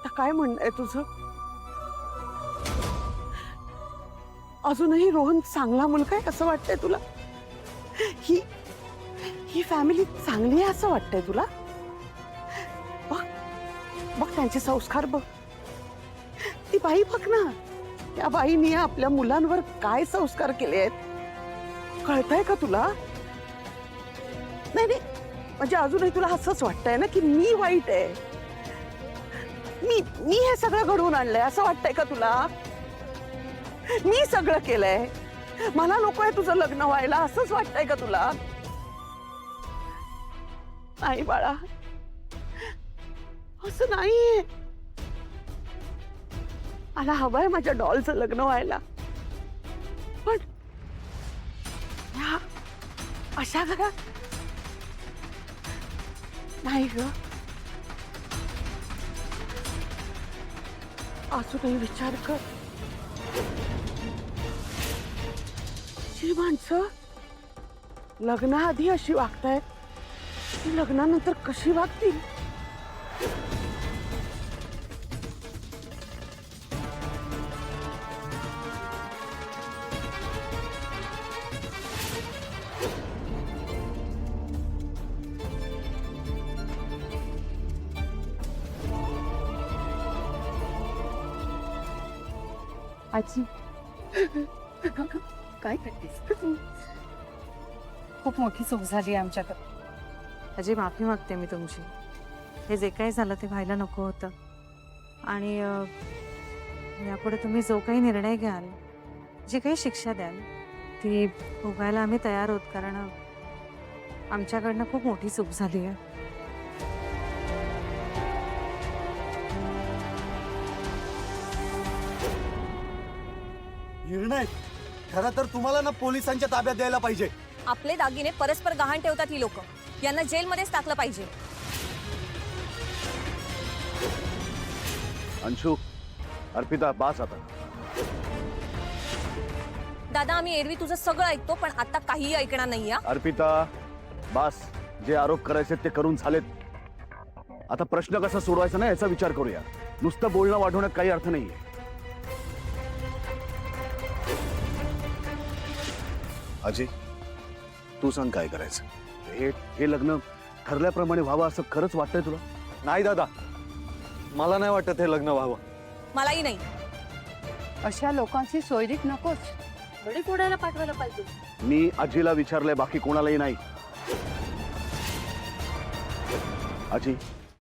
आता काय म्हणणं आहे तुझं? अजूनही रोहन चांगला मुलगा आहे असं वाटतंय तुला? ही ही फॅमिली चांगली आहे असं वाटतंय तुला? बघ बघ त्यांचे संस्कार बघ. ती बाई बघ ना, त्या बाईने आपल्या मुलांवर काय संस्कार केले आहेत कळतंय का तुला? नाही नाही, म्हणजे अजूनही तुला असंच वाटतंय ना की मी वाईट आहे, मी हे सगळं घडवून आणलंय असं वाटतंय का तुला? मी सगळं केलंय, मला नकोय तुझं लग्न व्हायला असंच वाटतंय का तुला? नाही बाळा, असं नाहीये. मला हवंय माझ्या डॉलचं लग्न व्हायला, पण ह्या अशा घरात नाही ग. अजूनही विचार कर, जी माणसं लग्नाआधी अशी वागतायत ती लग्नानंतर कशी वागतील? आजी काय करतेस? खूप मोठी चूक झाली आमच्याकडे. अजी माफी मागते मी तुमची. हे जे काही झालं ते व्हायला नको होतं. आणि यापुढे तुम्ही जो काही निर्णय घ्याल, जी काही शिक्षा द्याल ती भोगायला आम्ही तयार आहोत, कारण आमच्याकडनं खूप मोठी चूक झाली आहे. निर्णय खरं तर तुम्हाला ना पोलिसांच्या ताब्यात द्यायला पाहिजे. आपले दागिने परस्पर गहाण ठेवतात ही लोक, यांना जेलमध्येच टाकलं पाहिजे. अंशु, अर्पिता, बास आता. दादा आम्ही एरवी तुझं सगळं ऐकतो, पण आता काहीही ऐकणार नाही. अर्पिता, बास. जे आरोप करायचे ते करून झालेत. आता प्रश्न कसा सोडवायचा ना याचा विचार करूया. नुसतं बोलणं वाढवण्यात काही अर्थ नाहीये. अजय, तू सांग काय करायचं? हे लग्न ठरल्याप्रमाणे व्हावं असं खरंच वाटतंय तुला? नाही दादा, मला नाही वाटत हे लग्न व्हावं. मलाही नाही. अशा लोकांची सोयरीक नकोच. बडी फोडायला पाठवायला पाहिजे. मी आजीला विचारलंय, बाकी कोणालाही नाही. आजी,